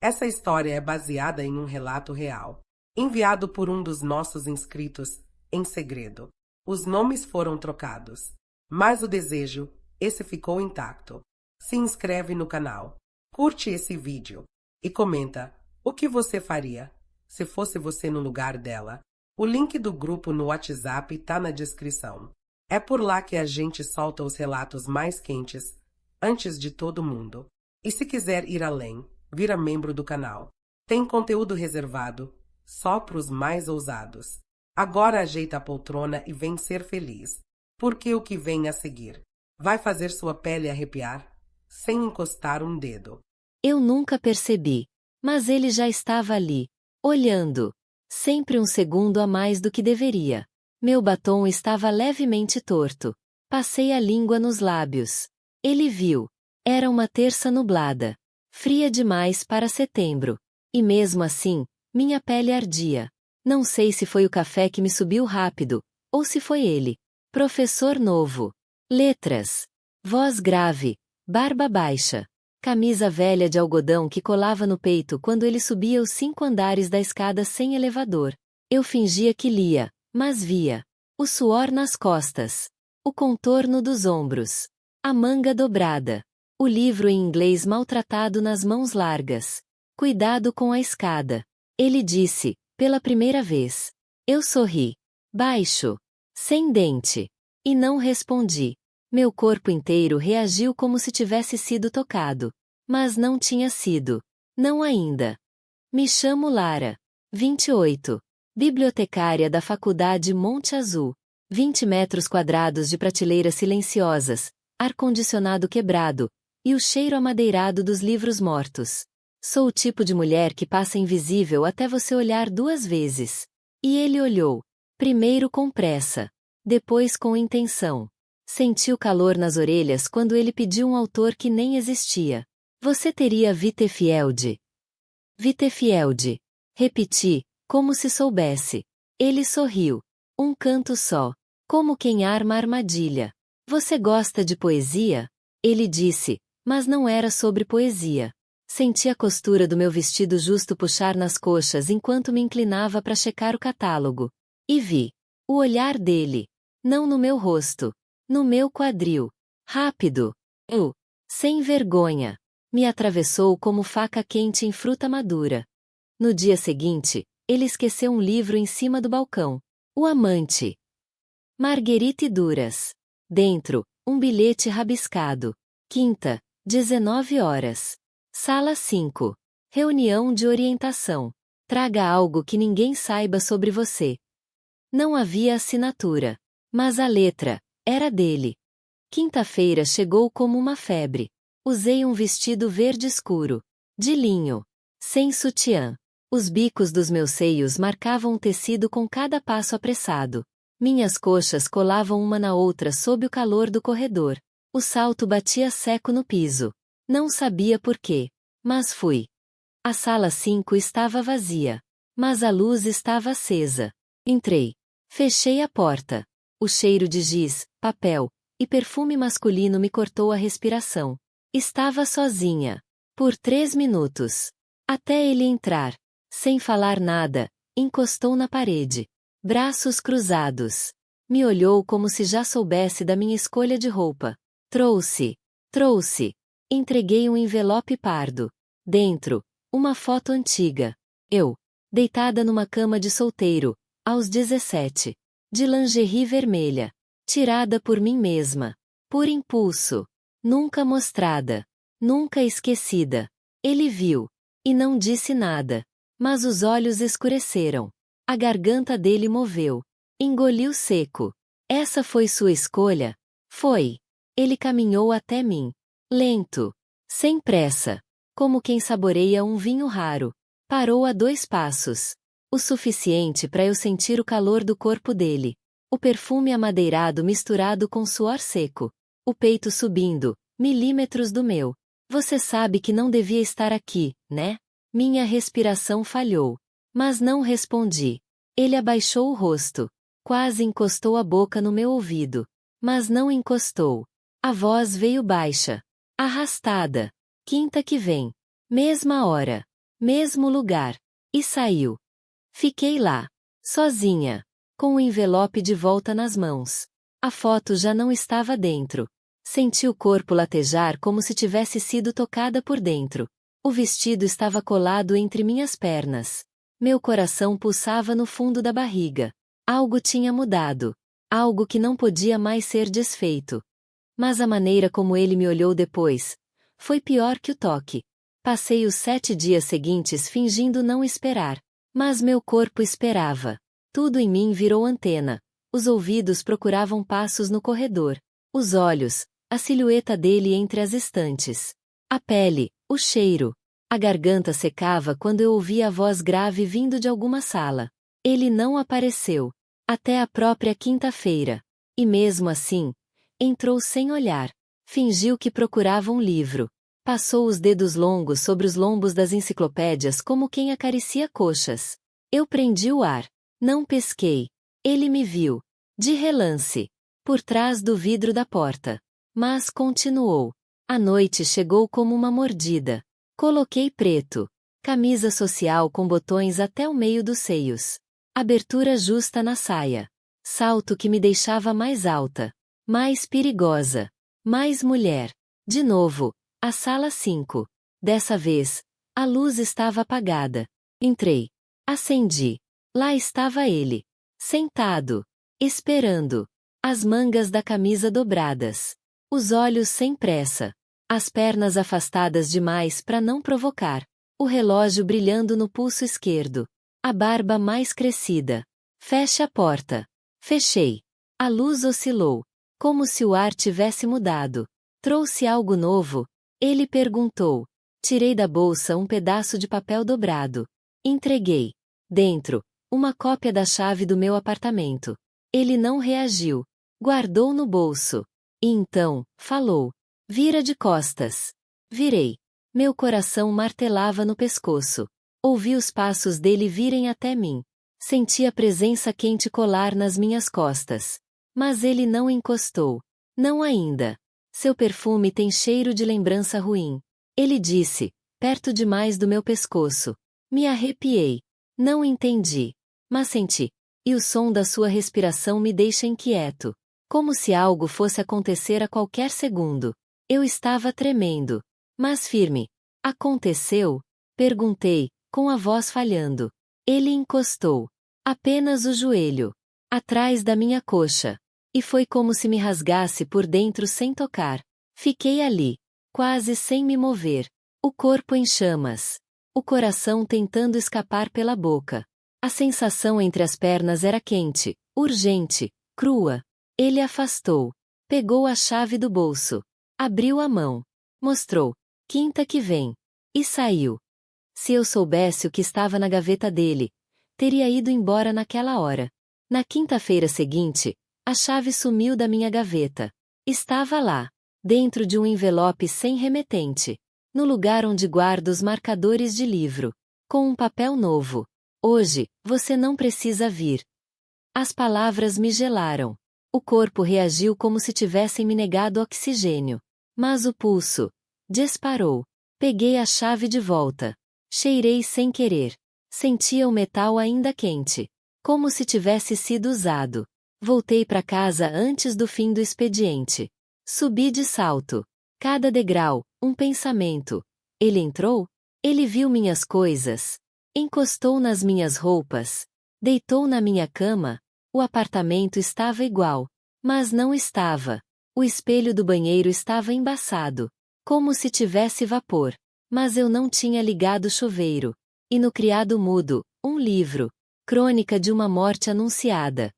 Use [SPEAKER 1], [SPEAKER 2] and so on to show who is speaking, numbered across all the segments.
[SPEAKER 1] Essa história é baseada em um relato real, enviado por um dos nossos inscritos em segredo. Os nomes foram trocados, mas o desejo, esse ficou intacto. Se inscreve no canal, curte esse vídeo e comenta o que você faria se fosse você no lugar dela. O link do grupo no WhatsApp tá na descrição. É por lá que a gente solta os relatos mais quentes, antes de todo mundo. E se quiser ir além, vira membro do canal. Tem conteúdo reservado só para os mais ousados. Agora ajeita a poltrona e vem ser feliz, porque o que vem a seguir vai fazer sua pele arrepiar sem encostar um dedo.
[SPEAKER 2] Eu nunca percebi, mas ele já estava ali, olhando, sempre um segundo a mais do que deveria. Meu batom estava levemente torto. Passei a língua nos lábios. Ele viu. Era uma terça nublada, fria demais para setembro. E mesmo assim, minha pele ardia. Não sei se foi o café que me subiu rápido, ou se foi ele. Professor novo. Letras. Voz grave. Barba baixa. Camisa velha de algodão que colava no peito quando ele subia os 5 andares da escada sem elevador. Eu fingia que lia, mas via. O suor nas costas. O contorno dos ombros. A manga dobrada. O livro em inglês maltratado nas mãos largas. Cuidado com a escada. Ele disse, pela primeira vez. Eu sorri. Baixo. Sem dente. E não respondi. Meu corpo inteiro reagiu como se tivesse sido tocado. Mas não tinha sido. Não ainda. Me chamo Lara. 28. Bibliotecária da Faculdade Monte Azul. 20 metros quadrados de prateleiras silenciosas, ar-condicionado quebrado, e o cheiro amadeirado dos livros mortos. Sou o tipo de mulher que passa invisível até você olhar 2 vezes. E ele olhou. Primeiro com pressa. Depois com intenção. Senti o calor nas orelhas quando ele pediu um autor que nem existia. Você teria Vitefield? Vitefield. Repeti, como se soubesse. Ele sorriu. Um canto só. Como quem arma armadilha. Você gosta de poesia? Ele disse, mas não era sobre poesia. Senti a costura do meu vestido justo puxar nas coxas enquanto me inclinava para checar o catálogo. E vi. O olhar dele. Não no meu rosto. No meu quadril. Rápido. Sem vergonha. Me atravessou como faca quente em fruta madura. No dia seguinte, ele esqueceu um livro em cima do balcão. O Amante. Marguerite Duras. Dentro, um bilhete rabiscado. Quinta, 19 horas. Sala 5. Reunião de orientação. Traga algo que ninguém saiba sobre você. Não havia assinatura. Mas a letra era dele. Quinta-feira chegou como uma febre. Usei um vestido verde escuro. De linho. Sem sutiã. Os bicos dos meus seios marcavam o tecido com cada passo apressado. Minhas coxas colavam uma na outra sob o calor do corredor. O salto batia seco no piso. Não sabia por quê. Mas fui. A sala 5 estava vazia. Mas a luz estava acesa. Entrei. Fechei a porta. O cheiro de giz, papel e perfume masculino me cortou a respiração. Estava sozinha. Por 3 minutos. Até ele entrar. Sem falar nada, encostou na parede. Braços cruzados. Me olhou como se já soubesse da minha escolha de roupa. Trouxe. Entreguei um envelope pardo. Dentro, uma foto antiga. Eu, deitada numa cama de solteiro, aos 17. De lingerie vermelha. Tirada por mim mesma. Por impulso. Nunca mostrada. Nunca esquecida. Ele viu. E não disse nada. Mas os olhos escureceram. A garganta dele moveu. Engoliu seco. Essa foi sua escolha? Foi. Ele caminhou até mim. Lento. Sem pressa. Como quem saboreia um vinho raro. Parou a 2 passos. O suficiente para eu sentir o calor do corpo dele. O perfume amadeirado misturado com suor seco. O peito subindo, milímetros do meu. Você sabe que não devia estar aqui, né? Minha respiração falhou. Mas não respondi. Ele abaixou o rosto. Quase encostou a boca no meu ouvido. Mas não encostou. A voz veio baixa. Arrastada. Quinta que vem. Mesma hora. Mesmo lugar. E saiu. Fiquei lá, sozinha, com o envelope de volta nas mãos. A foto já não estava dentro. Senti o corpo latejar como se tivesse sido tocada por dentro. O vestido estava colado entre minhas pernas. Meu coração pulsava no fundo da barriga. Algo tinha mudado. Algo que não podia mais ser desfeito. Mas a maneira como ele me olhou depois foi pior que o toque. Passei os 7 dias seguintes fingindo não esperar. Mas meu corpo esperava. Tudo em mim virou antena. Os ouvidos procuravam passos no corredor. Os olhos, a silhueta dele entre as estantes. A pele, o cheiro. A garganta secava quando eu ouvia a voz grave vindo de alguma sala. Ele não apareceu. Até a própria quinta-feira. E mesmo assim, entrou sem olhar. Fingiu que procurava um livro. Passou os dedos longos sobre os lombos das enciclopédias como quem acaricia coxas. Eu prendi o ar. Não pesquei. Ele me viu. De relance. Por trás do vidro da porta. Mas continuou. A noite chegou como uma mordida. Coloquei preto. Camisa social com botões até o meio dos seios. Abertura justa na saia. Salto que me deixava mais alta. Mais perigosa. Mais mulher. De novo. A sala 5. Dessa vez, a luz estava apagada. Entrei. Acendi. Lá estava ele. Sentado. Esperando. As mangas da camisa dobradas. Os olhos sem pressa. As pernas afastadas demais para não provocar. O relógio brilhando no pulso esquerdo. A barba mais crescida. Feche a porta. Fechei. A luz oscilou. Como se o ar tivesse mudado. Trouxe algo novo? Ele perguntou. Tirei da bolsa um pedaço de papel dobrado. Entreguei. Dentro, uma cópia da chave do meu apartamento. Ele não reagiu. Guardou no bolso. E então, falou. Vira de costas. Virei. Meu coração martelava no pescoço. Ouvi os passos dele virem até mim. Senti a presença quente colar nas minhas costas. Mas ele não encostou. Não ainda. Seu perfume tem cheiro de lembrança ruim. Ele disse, perto demais do meu pescoço. Me arrepiei. Não entendi. Mas senti. E o som da sua respiração me deixa inquieto. Como se algo fosse acontecer a qualquer segundo. Eu estava tremendo. Mas firme. Aconteceu? Perguntei, com a voz falhando. Ele encostou. Apenas o joelho. Atrás da minha coxa. E foi como se me rasgasse por dentro sem tocar. Fiquei ali. Quase sem me mover. O corpo em chamas. O coração tentando escapar pela boca. A sensação entre as pernas era quente, urgente, crua. Ele afastou. Pegou a chave do bolso. Abriu a mão. Mostrou. Quinta que vem. E saiu. Se eu soubesse o que estava na gaveta dele, teria ido embora naquela hora. Na quinta-feira seguinte, a chave sumiu da minha gaveta. Estava lá, dentro de um envelope sem remetente. No lugar onde guardo os marcadores de livro. Com um papel novo. Hoje, você não precisa vir. As palavras me gelaram. O corpo reagiu como se tivessem me negado oxigênio. Mas o pulso disparou. Peguei a chave de volta. Cheirei sem querer. Sentia o metal ainda quente. Como se tivesse sido usado. Voltei para casa antes do fim do expediente. Subi de salto. Cada degrau, um pensamento. Ele entrou? Ele viu minhas coisas. Encostou nas minhas roupas. Deitou na minha cama. O apartamento estava igual. Mas não estava. O espelho do banheiro estava embaçado. Como se tivesse vapor. Mas eu não tinha ligado o chuveiro. E no criado mudo, um livro. Crônica de uma morte anunciada.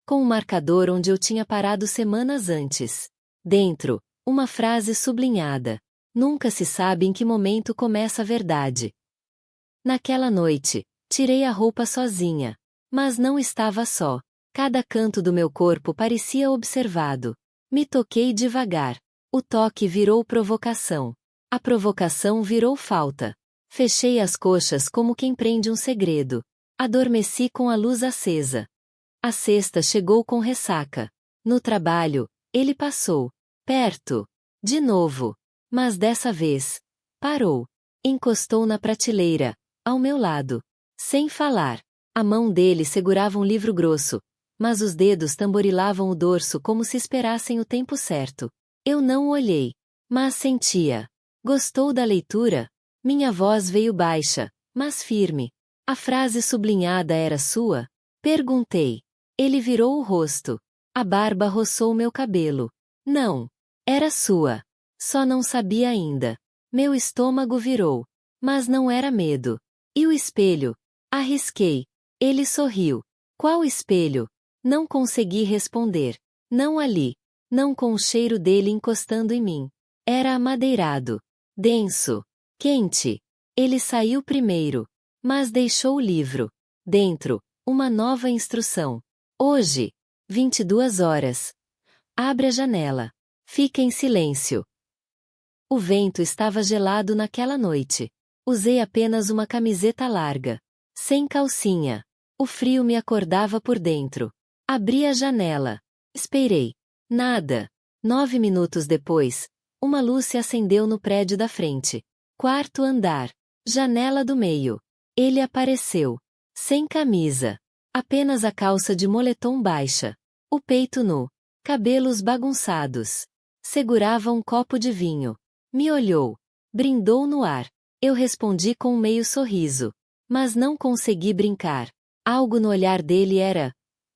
[SPEAKER 2] Com um marcador onde eu tinha parado semanas antes. Dentro, uma frase sublinhada. Nunca se sabe em que momento começa a verdade. Naquela noite, tirei a roupa sozinha. Mas não estava só. Cada canto do meu corpo parecia observado. Me toquei devagar. O toque virou provocação. A provocação virou falta. Fechei as coxas como quem prende um segredo. Adormeci com a luz acesa. A sexta chegou com ressaca. No trabalho, ele passou. Perto. De novo. Mas dessa vez, parou. Encostou na prateleira, ao meu lado. Sem falar. A mão dele segurava um livro grosso, mas os dedos tamborilavam o dorso como se esperassem o tempo certo. Eu não o olhei, mas sentia. Gostou da leitura? Minha voz veio baixa, mas firme. A frase sublinhada era sua? Perguntei. Ele virou o rosto. A barba roçou meu cabelo. Não. Era sua. Só não sabia ainda. Meu estômago virou. Mas não era medo. E o espelho? Arrisquei. Ele sorriu. Qual espelho? Não consegui responder. Não ali. Não com o cheiro dele encostando em mim. Era amadeirado. Denso. Quente. Ele saiu primeiro. Mas deixou o livro. Dentro, uma nova instrução. Hoje, 22 horas. Abre a janela. Fica em silêncio. O vento estava gelado naquela noite. Usei apenas uma camiseta larga. Sem calcinha. O frio me acordava por dentro. Abri a janela. Esperei. Nada. 9 minutos depois, uma luz se acendeu no prédio da frente. Quarto andar. Janela do meio. Ele apareceu. Sem camisa. Apenas a calça de moletom baixa. O peito nu. Cabelos bagunçados. Segurava um copo de vinho. Me olhou. Brindou no ar. Eu respondi com um meio sorriso. Mas não consegui brincar. Algo no olhar dele era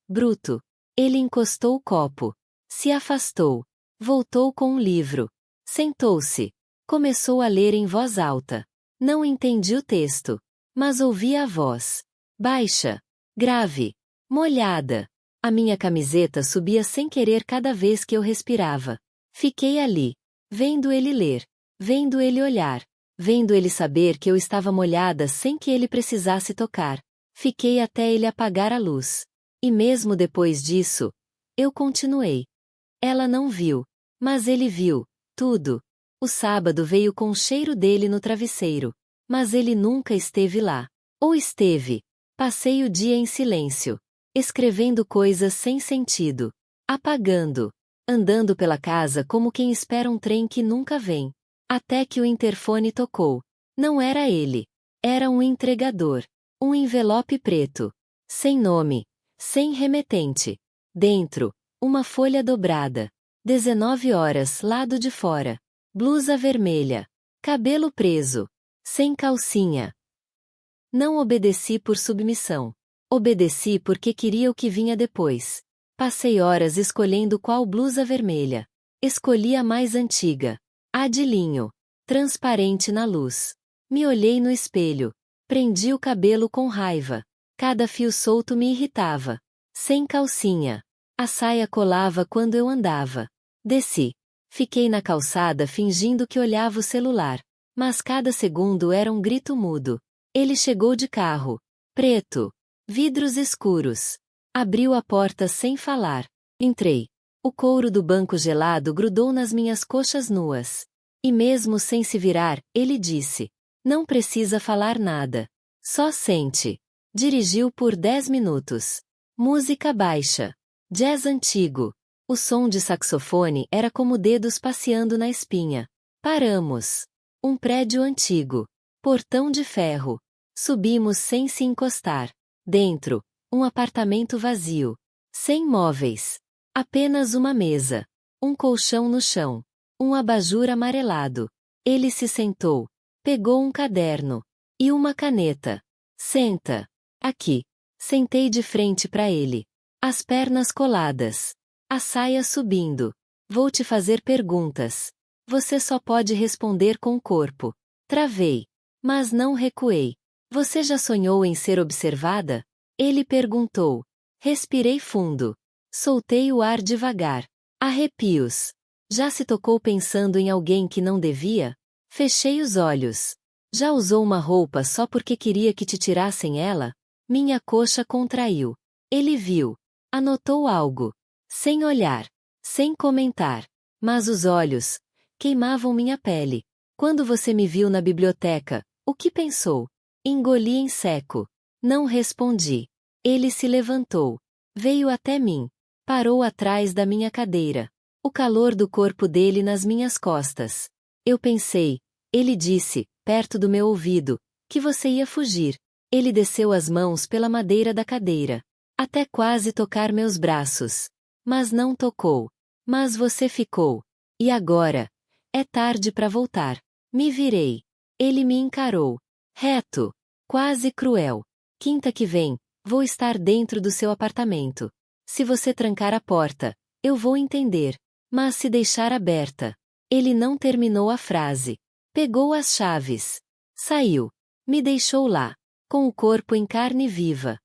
[SPEAKER 2] bruto. Ele encostou o copo. Se afastou. Voltou com um livro. Sentou-se. Começou a ler em voz alta. Não entendi o texto. Mas ouvi a voz. Baixa. Grave. Molhada. A minha camiseta subia sem querer cada vez que eu respirava. Fiquei ali. Vendo ele ler. Vendo ele olhar. Vendo ele saber que eu estava molhada sem que ele precisasse tocar. Fiquei até ele apagar a luz. E mesmo depois disso, eu continuei. Ela não viu. Mas ele viu. Tudo. O sábado veio com o cheiro dele no travesseiro. Mas ele nunca esteve lá. Ou esteve. Passei o dia em silêncio. Escrevendo coisas sem sentido. Apagando. Andando pela casa como quem espera um trem que nunca vem. Até que o interfone tocou. Não era ele. Era um entregador. Um envelope preto. Sem nome. Sem remetente. Dentro, uma folha dobrada. 19 horas, lado de fora. Blusa vermelha. Cabelo preso. Sem calcinha. Não obedeci por submissão. Obedeci porque queria o que vinha depois. Passei horas escolhendo qual blusa vermelha. Escolhi a mais antiga. A de linho. Transparente na luz. Me olhei no espelho. Prendi o cabelo com raiva. Cada fio solto me irritava. Sem calcinha. A saia colava quando eu andava. Desci. Fiquei na calçada fingindo que olhava o celular. Mas cada segundo era um grito mudo. Ele chegou de carro. Preto. Vidros escuros. Abriu a porta sem falar. Entrei. O couro do banco gelado grudou nas minhas coxas nuas. E mesmo sem se virar, ele disse: não precisa falar nada. Só sente. Dirigiu por 10 minutos. Música baixa. Jazz antigo. O som de saxofone era como dedos passeando na espinha. Paramos. Um prédio antigo. Portão de ferro. Subimos sem se encostar. Dentro, um apartamento vazio. Sem móveis. Apenas uma mesa. Um colchão no chão. Um abajur amarelado. Ele se sentou. Pegou um caderno. E uma caneta. Senta. Aqui. Sentei de frente para ele. As pernas coladas. A saia subindo. Vou te fazer perguntas. Você só pode responder com o corpo. Travei. Mas não recuei. Você já sonhou em ser observada? Ele perguntou. Respirei fundo. Soltei o ar devagar. Arrepios. Já se tocou pensando em alguém que não devia? Fechei os olhos. Já usou uma roupa só porque queria que te tirassem ela? Minha coxa contraiu. Ele viu. Anotou algo. Sem olhar. Sem comentar. Mas os olhos queimavam minha pele. Quando você me viu na biblioteca, o que pensou? Engoli em seco. Não respondi. Ele se levantou. Veio até mim. Parou atrás da minha cadeira. O calor do corpo dele nas minhas costas. Eu pensei, Ele disse, perto do meu ouvido, que você ia fugir. Ele desceu as mãos pela madeira da cadeira, até quase tocar meus braços. Mas não tocou. Mas você ficou. E agora? É tarde para voltar. Me virei. Ele me encarou. Reto. Quase cruel. Quinta que vem, vou estar dentro do seu apartamento. Se você trancar a porta, eu vou entender. Mas se deixar aberta. Ele não terminou a frase. Pegou as chaves. Saiu. Me deixou lá, com o corpo em carne viva.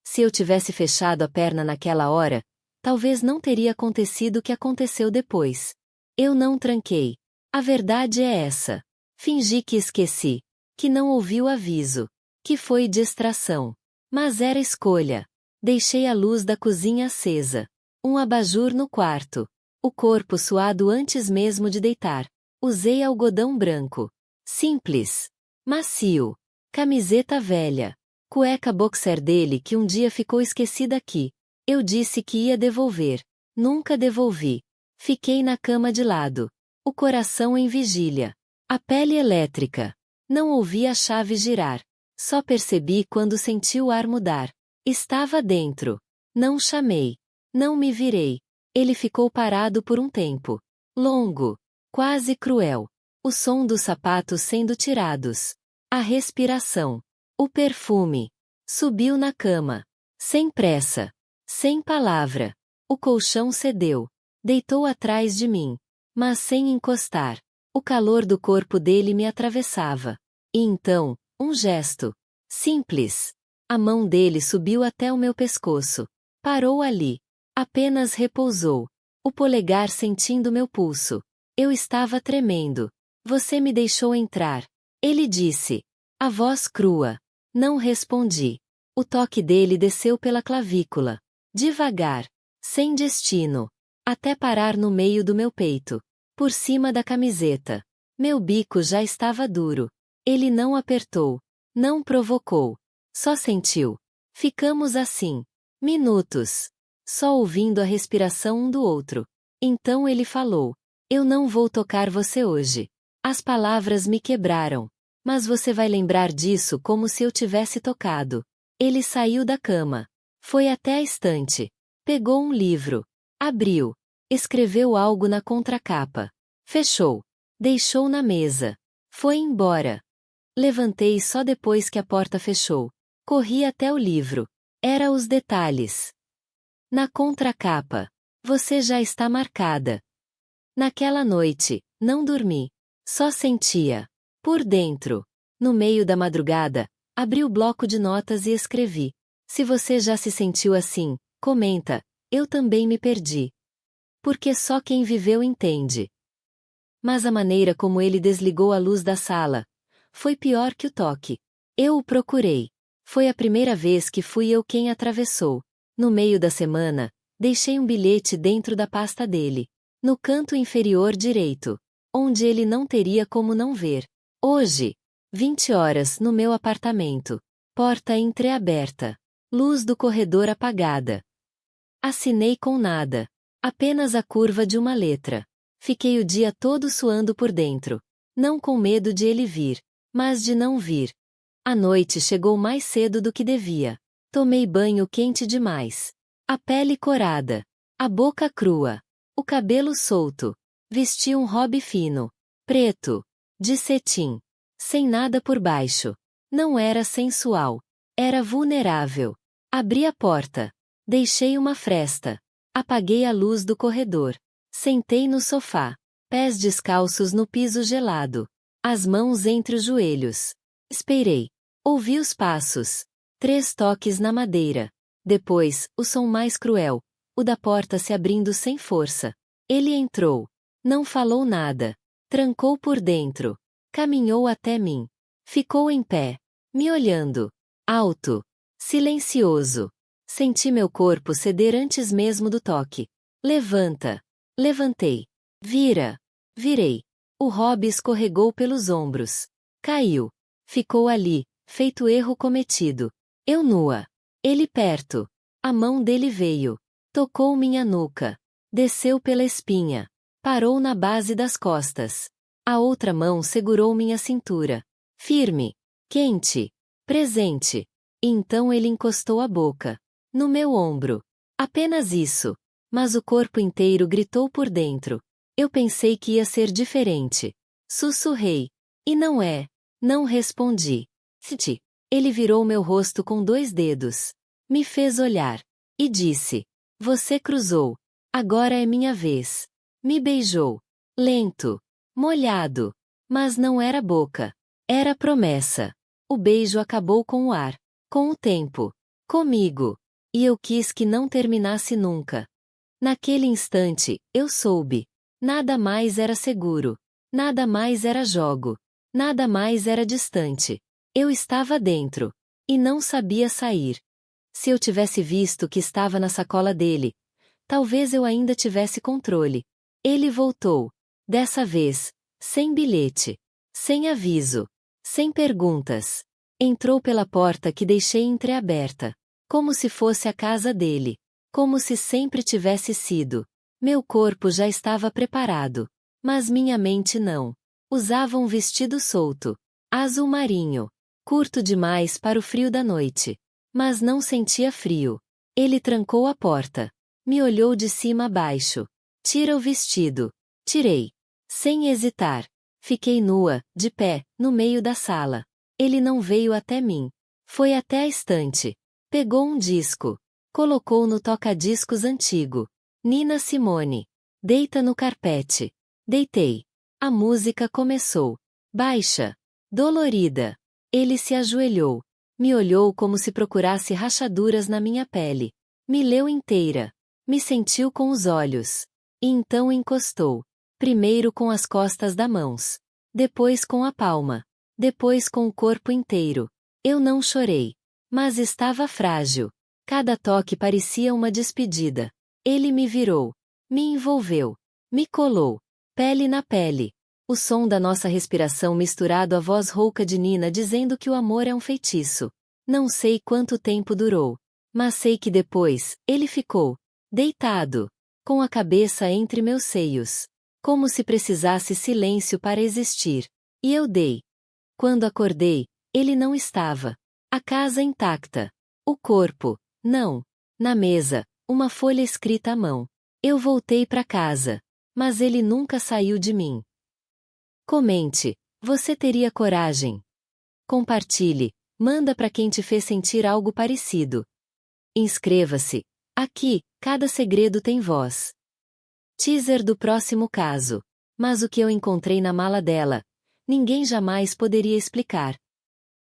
[SPEAKER 2] Se eu tivesse fechado a perna naquela hora, talvez não teria acontecido o que aconteceu depois. Eu não tranquei. A verdade é essa. Fingi que esqueci. Que não ouvi o aviso. Que foi distração. Mas era escolha. Deixei a luz da cozinha acesa. Um abajur no quarto. O corpo suado antes mesmo de deitar. Usei algodão branco. Simples. Macio. Camiseta velha. Cueca boxer dele que um dia ficou esquecida aqui. Eu disse que ia devolver. Nunca devolvi. Fiquei na cama de lado. O coração em vigília. A pele elétrica. Não ouvi a chave girar. Só percebi quando senti o ar mudar. Estava dentro. Não chamei. Não me virei. Ele ficou parado por um tempo. Longo. Quase cruel. O som dos sapatos sendo tirados. A respiração. O perfume. Subiu na cama. Sem pressa. Sem palavra. O colchão cedeu. Deitou atrás de mim. Mas sem encostar. O calor do corpo dele me atravessava. E então, um gesto. Simples. A mão dele subiu até o meu pescoço. Parou ali. Apenas repousou. O polegar sentindo meu pulso. Eu estava tremendo. Você me deixou entrar. Ele disse. A voz crua. Não respondi. O toque dele desceu pela clavícula. Devagar. Sem destino. Até parar no meio do meu peito. Por cima da camiseta. Meu bico já estava duro. Ele não apertou. Não provocou. Só sentiu. Ficamos assim. Minutos. Só ouvindo a respiração um do outro. Então ele falou. Eu não vou tocar você hoje. As palavras me quebraram. Mas você vai lembrar disso como se eu tivesse tocado. Ele saiu da cama. Foi até a estante. Pegou um livro. Abriu. Escreveu algo na contracapa. Fechou. Deixou na mesa. Foi embora. Levantei só depois que a porta fechou. Corri até o livro. Era os detalhes. Na contracapa. Você já está marcada. Naquela noite, não dormi. Só sentia. Por dentro. No meio da madrugada, abri o bloco de notas e escrevi. Se você já se sentiu assim, comenta. Eu também me perdi. Porque só quem viveu entende. Mas a maneira como ele desligou a luz da sala foi pior que o toque. Eu o procurei. Foi a primeira vez que fui eu quem atravessou. No meio da semana, deixei um bilhete dentro da pasta dele. No canto inferior direito. Onde ele não teria como não ver. Hoje. 20 horas no meu apartamento. Porta entreaberta. Luz do corredor apagada. Assinei com nada. Apenas a curva de uma letra. Fiquei o dia todo suando por dentro. Não com medo de ele vir, mas de não vir. A noite chegou mais cedo do que devia. Tomei banho quente demais. A pele corada. A boca crua. O cabelo solto. Vesti um hobby fino. Preto. De cetim. Sem nada por baixo. Não era sensual. Era vulnerável. Abri a porta. Deixei uma fresta. Apaguei a luz do corredor. Sentei no sofá. Pés descalços no piso gelado. As mãos entre os joelhos. Esperei. Ouvi os passos. 3 toques na madeira. Depois, o som mais cruel. O da porta se abrindo sem força. Ele entrou. Não falou nada. Trancou por dentro. Caminhou até mim. Ficou em pé. Me olhando. Alto. Silencioso. Senti meu corpo ceder antes mesmo do toque. Levanta. Levantei. Vira. Virei. O hobby escorregou pelos ombros. Caiu. Ficou ali, feito erro cometido. Eu nua. Ele perto. A mão dele veio. Tocou minha nuca. Desceu pela espinha. Parou na base das costas. A outra mão segurou minha cintura. Firme, quente, presente. E então ele encostou a boca no meu ombro. Apenas isso. Mas o corpo inteiro gritou por dentro. Eu pensei que ia ser diferente. Sussurrei. E não é. Não respondi. Siti. Ele virou meu rosto com 2 dedos. Me fez olhar. E disse: Você cruzou. Agora é minha vez. Me beijou. Lento. Molhado. Mas não era boca. Era promessa. O beijo acabou com o ar. Com o tempo. Comigo. E eu quis que não terminasse nunca. Naquele instante, eu soube. Nada mais era seguro. Nada mais era jogo. Nada mais era distante. Eu estava dentro. E não sabia sair. Se eu tivesse visto que estava na sacola dele, talvez eu ainda tivesse controle. Ele voltou. Dessa vez, sem bilhete. Sem aviso. Sem perguntas. Entrou pela porta que deixei entreaberta. Como se fosse a casa dele. Como se sempre tivesse sido. Meu corpo já estava preparado. Mas minha mente não. Usava um vestido solto. Azul marinho. Curto demais para o frio da noite. Mas não sentia frio. Ele trancou a porta. Me olhou de cima a baixo. Tira o vestido. Tirei. Sem hesitar. Fiquei nua, de pé, no meio da sala. Ele não veio até mim. Foi até a estante. Pegou um disco. Colocou no toca-discos antigo. Nina Simone. Deita no carpete. Deitei. A música começou. Baixa. Dolorida. Ele se ajoelhou. Me olhou como se procurasse rachaduras na minha pele. Me leu inteira. Me sentiu com os olhos. E então encostou. Primeiro com as costas das mãos. Depois com a palma. Depois com o corpo inteiro. Eu não chorei. Mas estava frágil. Cada toque parecia uma despedida. Ele me virou. Me envolveu. Me colou. Pele na pele. O som da nossa respiração misturado à voz rouca de Nina dizendo que o amor é um feitiço. Não sei quanto tempo durou. Mas sei que depois, ele ficou. Deitado. Com a cabeça entre meus seios. Como se precisasse silêncio para existir. E eu dei. Quando acordei, ele não estava. A casa intacta. O corpo, não. Na mesa, uma folha escrita à mão. Eu voltei para casa. Mas ele nunca saiu de mim. Comente. Você teria coragem? Compartilhe. Manda para quem te fez sentir algo parecido. Inscreva-se. Aqui, cada segredo tem voz. Teaser do próximo caso. Mas o que eu encontrei na mala dela, ninguém jamais poderia explicar.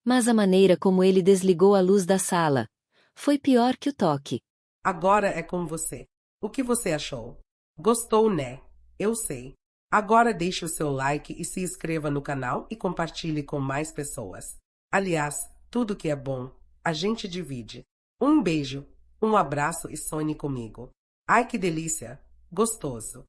[SPEAKER 2] Mas a maneira como ele desligou a luz da sala foi pior que o toque.
[SPEAKER 1] Agora é com você. O que você achou? Gostou, né? Eu sei. Agora deixe o seu like e se inscreva no canal e compartilhe com mais pessoas. Aliás, tudo que é bom, a gente divide. Um beijo, um abraço e sonhe comigo. Ai que delícia! Gostoso!